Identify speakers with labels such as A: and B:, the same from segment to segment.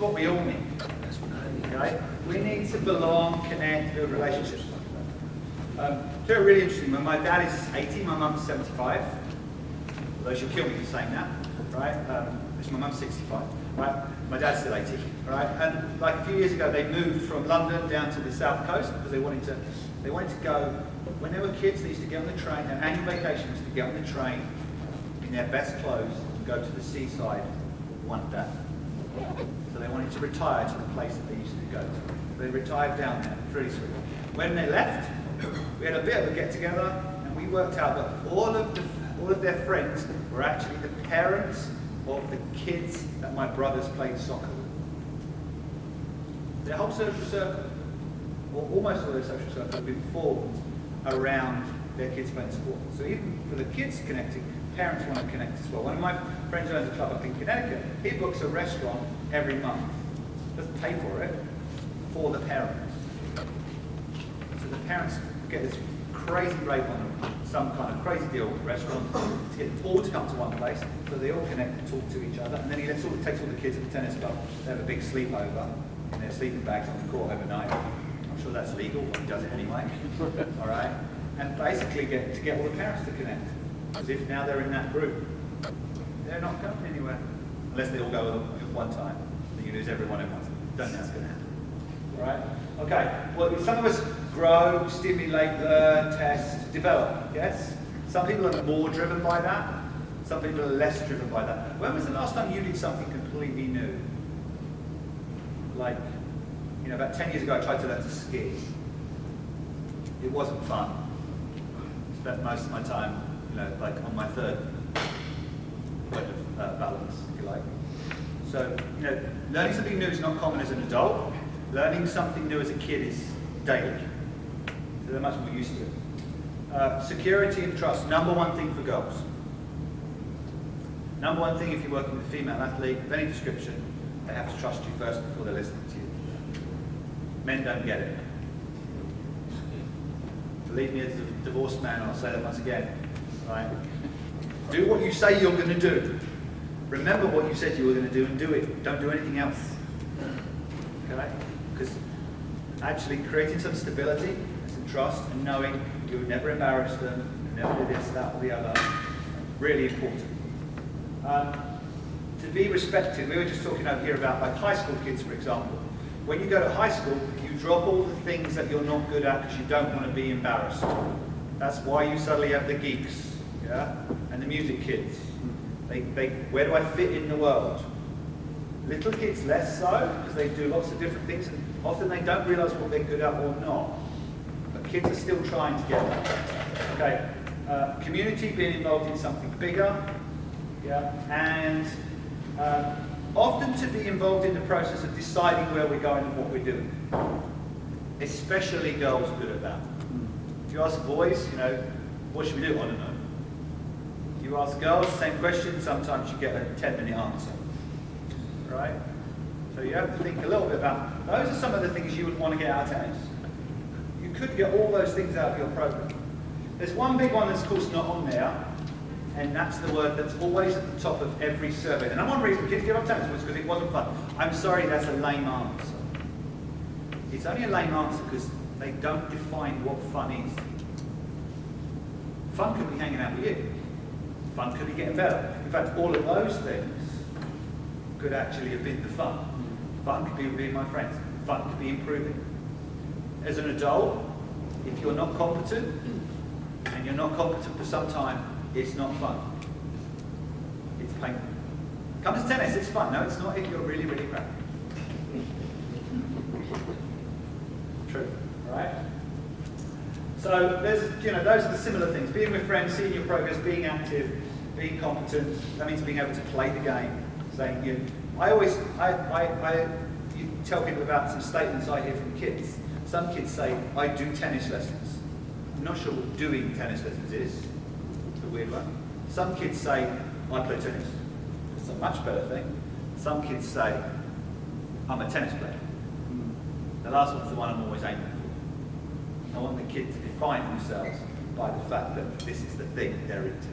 A: what we all need. Okay? We need to belong, connect, build relationships. So really interesting. When my dad is 80, my mum's 75. Although she'll kill me for saying that, right? My mum's 65, right? My dad's still 80, right? And like a few years ago, they moved from London down to the south coast because they wanted to go. When they were kids, they used to get on the train. Their annual vacation was to get on the train in their best clothes and go to the seaside one day. So they wanted to retire to the place that they used to go to. They retired down there. It's really sweet. When they left, we had a bit of a get-together, and we worked out that all of their friends were actually the parents of the kids that my brothers played soccer with. Their whole social circle, or almost all their social circle, had been formed around their kids playing sport. So even for the kids connecting, parents want to connect as well. One of my friends who owns a club up in Connecticut, he books a restaurant every month. Doesn't pay for it, for the parents. So the parents get this crazy rate on some kind of crazy deal with the restaurant to get them all to come to one place, so they all connect and talk to each other. And then he takes all the kids at the tennis club. They have a big sleepover in their sleeping bags on the court overnight. I'm sure that's legal, but he does it anyway. All right, and basically get all the parents to connect, as if now they're in that group. They're not going anywhere unless they all go at one time. Then you lose everyone at once. Don't think that's going to happen. All right. Okay. Well, some of us grow, stimulate, learn, test, develop. Yes. Some people are more driven by that. Some people are less driven by that. When was the last time you did something completely new? Like, about 10 years ago, I tried to learn to ski. It wasn't fun. I spent most of my time, like on my third point of balance, if you like. So, learning something new is not common as an adult. Learning something new as a kid is daily. So they're much more used to it. Security and trust, number one thing for girls. Number one thing if you're working with a female athlete of any description, they have to trust you first before they're listening to you. Men don't get it. Believe me, as a divorced man, I'll say that once again. Right? Do what you say you're going to do. Remember what you said you were going to do and do it. Don't do anything else. Okay? Because actually creating some stability and some trust and knowing you would never embarrass them, never do this, that, or the other, really important. To be respected, we were just talking over here about like high school kids, for example. When you go to high school, you drop all the things that you're not good at because you don't want to be embarrassed. That's why you suddenly have the geeks, yeah, and the music kids. Where do I fit in the world? Little kids less so, because they do lots of different things, and often they don't realise what they're good at or not. But kids are still trying to get that. Okay, community, being involved in something bigger, yeah, and often to be involved in the process of deciding where we're going and what we're doing. Especially girls are good at that. If you ask boys, what should we do? I don't know. If you ask girls the same question, sometimes you get a 10-minute answer. Right? So you have to think a little bit about, those are some of the things you would want to get out of tennis. You could get all those things out of your program. There's one big one that's of course not on there, and that's the word that's always at the top of every survey. And one reason kids give up tennis was because it wasn't fun. I'm sorry, that's a lame answer. It's only a lame answer because they don't define what fun is. Fun could be hanging out with you. Fun could be getting better. In fact, all of those things could actually have been the fun. Fun could be being my friends. Fun could be improving. As an adult, if you're not competent, and you're not competent for some time, it's not fun. It's painful. Come to tennis, it's fun. No, it's not if you're really, really crappy. True, right? So there's, those are the similar things. Being with friends, seeing your progress, being active, being competent. That means being able to play the game. Saying, you tell people about some statements I hear from kids. Some kids say, I do tennis lessons. I'm not sure what doing tennis lessons is. It's a weird one. Some kids say, I play tennis. It's a much better thing. Some kids say, I'm a tennis player. The last one's the one I'm always aiming for. I want the kid to define themselves by the fact that this is the thing they're into.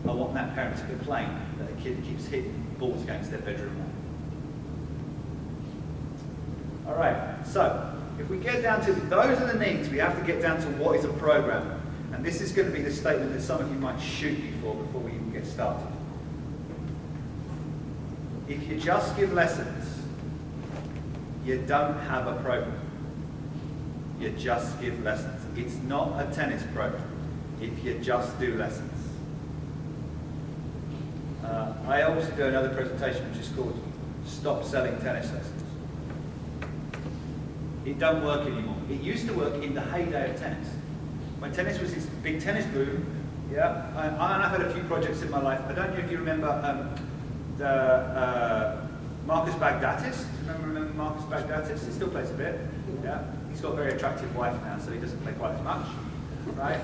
A: I want that parent to complain that a kid keeps hitting balls against their bedroom wall. All right, so if we get down to, those are the needs, we have to get down to what is a program. And this is going to be the statement that some of you might shoot me for before we even get started. If you just give lessons, you don't have a program. You just give lessons. It's not a tennis program if you just do lessons. I also do another presentation which is called Stop Selling Tennis Lessons. It don't work anymore. It used to work in the heyday of tennis. When tennis was this big tennis boom, yeah, I've had a few projects in my life. I don't know if you remember Marcus Baghdatis. Remember Marcus Baghdatis? He still plays a bit. Yeah, he's got a very attractive wife now, so he doesn't play quite as much, right?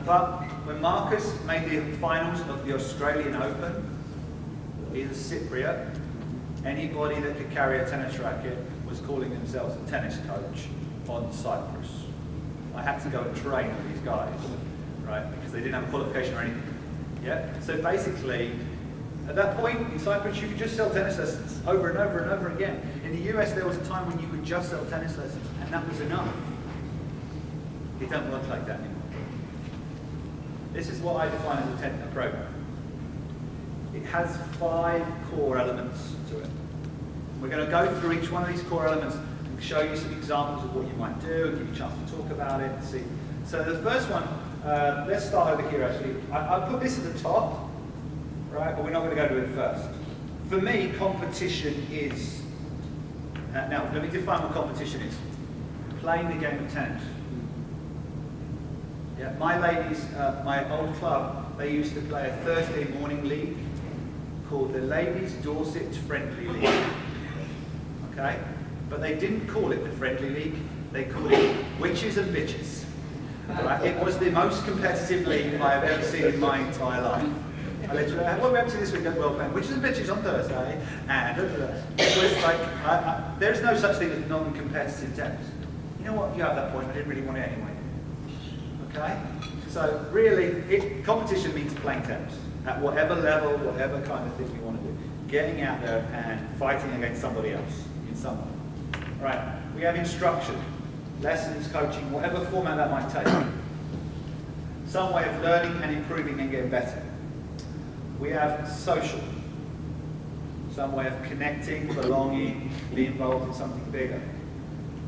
A: But when Marcus made the finals of the Australian Open, he's a Cypriot. Anybody that could carry a tennis racket was calling themselves a tennis coach on Cyprus. I had to go and train with these guys, right? Because they didn't have a qualification or anything. Yeah. So basically, at that point in Cyprus, you could just sell tennis lessons over and over and over again. In the US, there was a time when you could just sell tennis lessons, and that was enough. It doesn't work like that anymore. This is what I define as a program. It has 5 core elements to it. We're going to go through each one of these core elements and show you some examples of what you might do and give you a chance to talk about it and see. So the first one, let's start over here actually. I'll put this at the top, right, but we're not going to go to it first. For me, competition is, now let me define what competition is. Playing the game of tennis. Yeah, my ladies, my old club, they used to play a Thursday morning league called the Ladies Dorset Friendly League. Okay? But they didn't call it the Friendly League, they called it Witches and Bitches. Right? It was the most competitive league I have ever seen in my entire life. I literally, what are we up to this weekend? Well, playing Witches and Bitches on Thursday, and it was like, there's no such thing as non-competitive tennis. You know what, you have that point, I didn't really want it anyway. Okay? So really, competition means playing tennis at whatever level, whatever kind of thing you want to do. Getting out there and fighting against somebody else in some way. Right, we have instruction, lessons, coaching, whatever format that might take. Some way of learning and improving and getting better. We have social, some way of connecting, belonging, being involved in something bigger.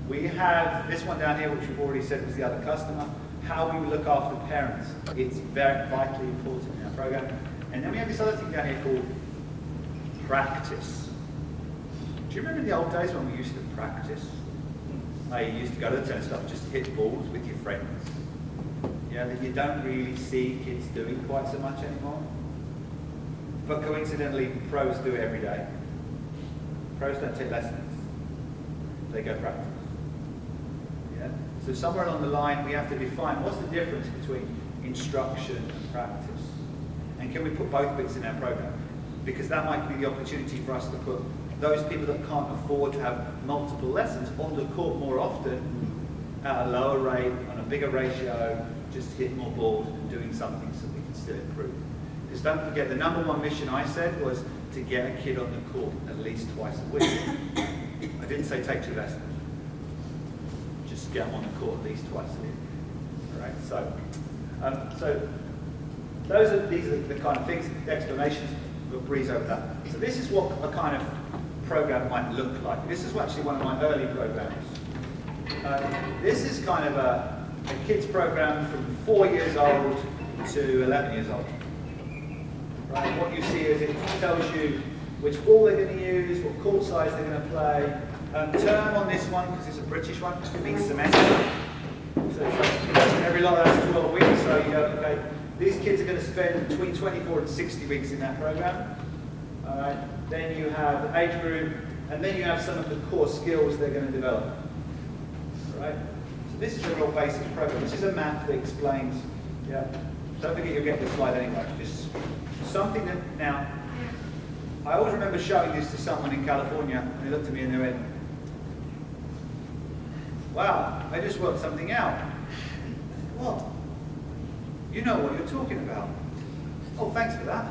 A: We have this one down here, which we've already said was the other customer. How we look after parents. It's very vitally important in our program. And then we have this other thing down here called practice. Do you remember in the old days when we used to practice? You used to go to the tennis club just to hit balls with your friends. Yeah, that you don't really see kids doing quite so much anymore. But coincidentally, pros do it every day. Pros don't take lessons. They go practice. So somewhere along the line, we have to define what's the difference between instruction and practice. And can we put both bits in our program? Because that might be the opportunity for us to put those people that can't afford to have multiple lessons on the court more often at a lower rate, on a bigger ratio, just hit more balls and doing something so we can still improve. Because don't forget, the #1 mission I said was to get a kid on the court at least twice a week. I didn't say take 2 lessons. Just get them on the court at least twice a week. All right, so these are the kind of things, the explanations. We'll breeze over that. So this is what a kind of program might look like. This is actually one of my early programs. This is kind of a kids program from 4 years old to 11 years old. Right? What you see is it tells you which ball they're going to use, what court size they're going to play. Term on this one, because it's a British one, it means semester. So it's like every lot has 12 weeks, so you go, okay, these kids are going to spend between 24 and 60 weeks in that program. All right. Then you have the age group, and then you have some of the core skills they're going to develop. All right. So this is a real basic program. This is a map that explains, yeah. Don't forget you'll get this slide anyway. Just something that, now, I always remember showing this to someone in California, and they looked at me and they went, wow, I just worked something out. I said, what? You know what you're talking about. Oh, thanks for that.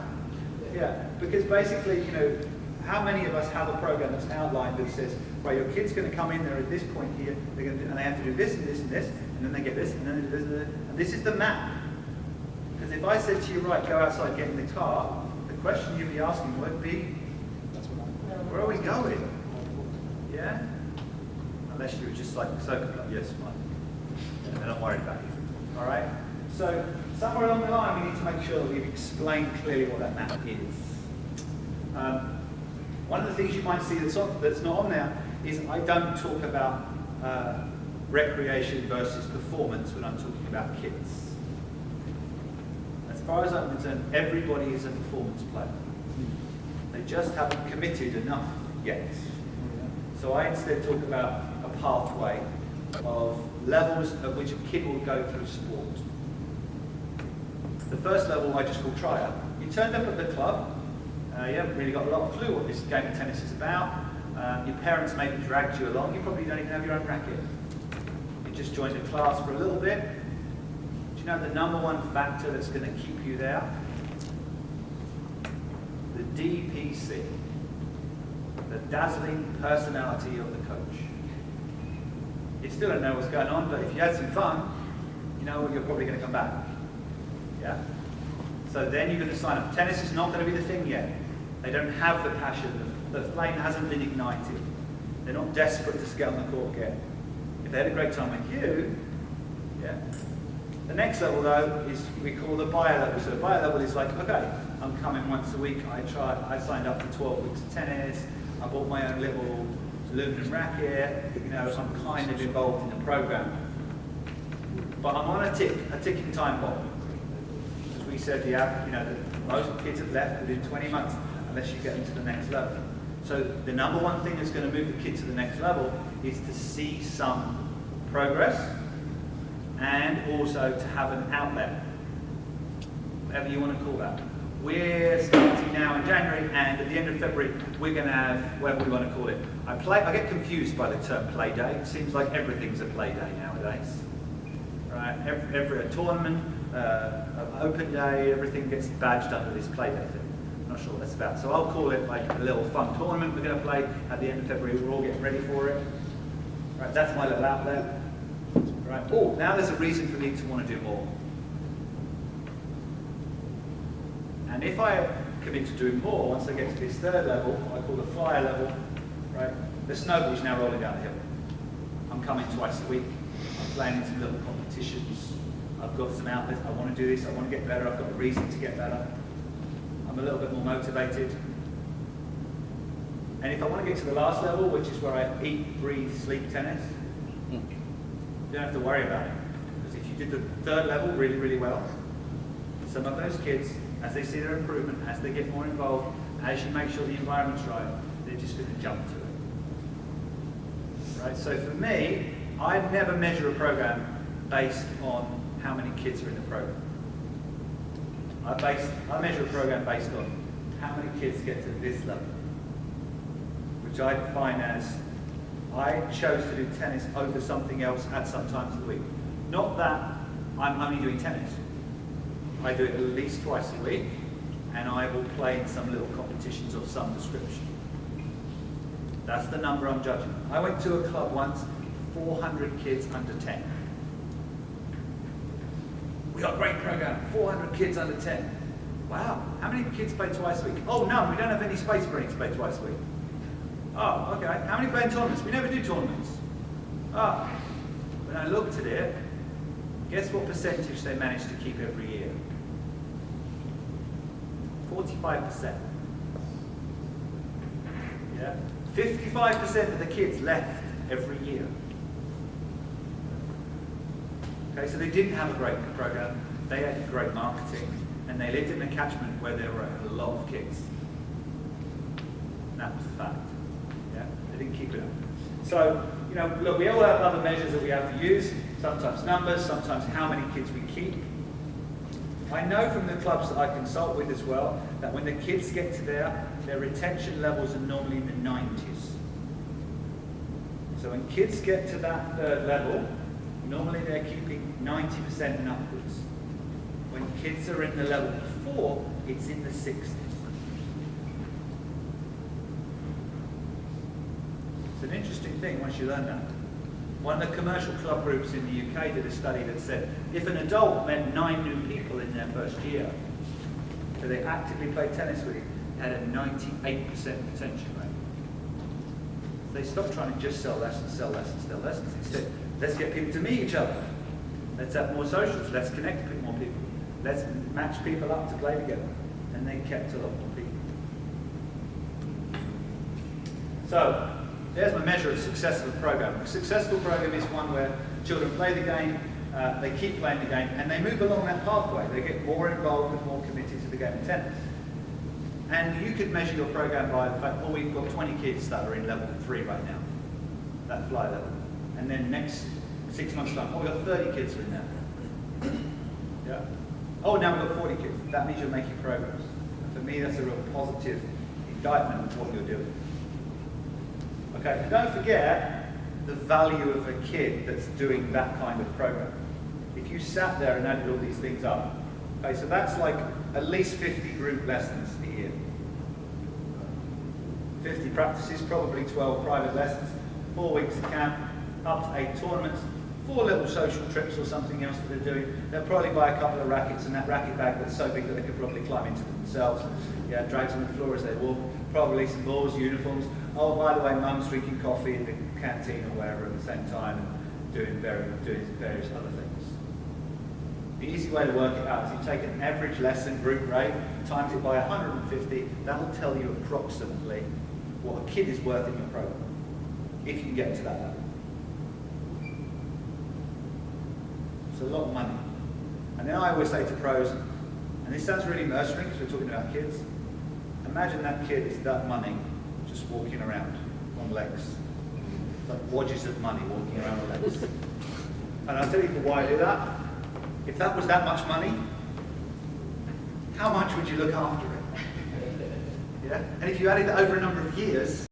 A: Yeah, because basically, you know, how many of us have a program that's outlined that says, right, your kid's going to come in there at this point here, they're going to do, and they have to do this and this and this, and then they get this, and then they do this and this, and this is the map. Because if I said to you, right, go outside, get in the car, the question you'd be asking would be, where are we going? Yeah? Unless you were just like, so, yes, fine. And then I'm worried about you. All right? So, somewhere along the line, we need to make sure that we've explained clearly what that map is. One of the things you might see that's not on there is I don't talk about recreation versus performance when I'm talking about kids. As far as I'm concerned, everybody is a performance player. They just haven't committed enough yet. So I instead talk about a pathway of levels at which a kid will go through sport. The first level I just call tryout. You turned up at the club, you haven't really got a lot of clue what this game of tennis is about. Your parents maybe dragged you along, you probably don't even have your own racket. You just joined a class for a little bit. Do you know the number one factor that's going to keep you there? The DPC, the dazzling personality of the coach. You still don't know what's going on, but if you had some fun, you know you're probably going to come back. Yeah? So then you're going to sign up. Tennis is not going to be the thing yet. They don't have the passion. The flame hasn't been ignited. They're not desperate to get on the court again. If they had a great time with you, yeah. The next level, though, is we call the buyer level. So the buyer level is like, okay, I'm coming once a week. I signed up for 12 weeks of tennis. I bought my own little aluminum racket. You know, I'm kind of involved in the program. But I'm on a ticking time bomb. As we said, most kids have left within 20 months unless you get them to the next level. So the number one thing that's going to move the kid to the next level is to see some progress and also to have an outlet, whatever you want to call that. We're starting now in January, and at the end of February, we're going to have whatever we want to call it. I get confused by the term play day. It seems like everything's a play day nowadays. Right? Every tournament, open day, everything gets badged under this play day thing. I'm not sure what that's about. So I'll call it like a little fun tournament we're going to play at the end of February. We're all getting ready for it. Right? That's my little outlet. Right? Oh, now there's a reason for me to want to do more. And if I commit to doing more, once I get to this third level, what I call the flyer level, right? The snowball's now rolling down the hill. I'm coming twice a week. I'm playing in some little competitions. I've got some outlets. I want to do this. I want to get better. I've got a reason to get better. I'm a little bit more motivated. And if I want to get to the last level, which is where I eat, breathe, sleep tennis, you don't have to worry about it. Because if you did the third level really, really well, some of those kids, as they see their improvement, as they get more involved, as you make sure the environment's right, they're just going to jump to it. Right? So for me, I never measure a program based on how many kids are in the program. I measure a program based on how many kids get to this level, which I define as I chose to do tennis over something else at some times of the week. Not that I'm only doing tennis. I do it at least twice a week, and I will play in some little competitions of some description. That's the number I'm judging. I went to a club once, 400 kids under 10. We got a great program, 400 kids under 10. Wow, how many kids play twice a week? Oh, no, we don't have any space for any to play twice a week. Oh, okay, how many play in tournaments? We never do tournaments. Oh, when I looked at it, guess what percentage they managed to keep every year? 45%. Yeah? 55% of the kids left every year. Okay, so they didn't have a great program, they had great marketing, and they lived in a catchment where there were a lot of kids. And that was the fact. Yeah? They didn't keep it up. So, look, we all have other measures that we have to use, sometimes numbers, sometimes how many kids we keep. I know from the clubs that I consult with as well, that when the kids get to their retention levels are normally in the 90s. So when kids get to that third level, normally they're keeping 90% and upwards. When kids are in the level before, it's in the 60s. an interesting thing once you learn that. One of the commercial club groups in the UK did a study that said if an adult met 9 new people in their first year, so they actively played tennis with, it had a 98% retention rate. They stopped trying to just sell lessons. Instead, let's get people to meet each other. Let's have more socials. Let's connect with more people. Let's match people up to play together. And they kept a lot more people. So, there's my measure of success of a program. A successful program is one where children play the game, they keep playing the game, and they move along that pathway. They get more involved and more committed to the game of tennis. And you could measure your program by the fact, we've got 20 kids that are in level 3 right now, that fly level. And then next 6 months' time, we've got 30 kids in there. Yeah. Oh, now we've got 40 kids. That means you're making progress. And for me, that's a real positive indictment of what you're doing. Okay, and don't forget the value of a kid that's doing that kind of program. If you sat there and added all these things up, okay, so that's like at least 50 group lessons a year. 50 practices, probably 12 private lessons, 4 weeks of camp, up to 8 tournaments, 4 little social trips or something else that they're doing. They'll probably buy a couple of rackets and that racket bag that's so big that they could probably climb into them themselves. Yeah, drags on the floor as they walk. Probably some balls, uniforms. Oh, by the way, mum's drinking coffee in the canteen or wherever at the same time and doing various other things. The easy way to work it out is you take an average lesson group rate, times it by 150, that'll tell you approximately what a kid is worth in your program, if you can get to that level. It's a lot of money. And then I always say to pros, and this sounds really mercenary because we're talking about kids, imagine that kid is that money just walking around on legs, like wadges of money walking around on legs. And I'll tell you for why I do that. If that was that much money, how much would you look after it? Yeah? And if you added it over a number of years,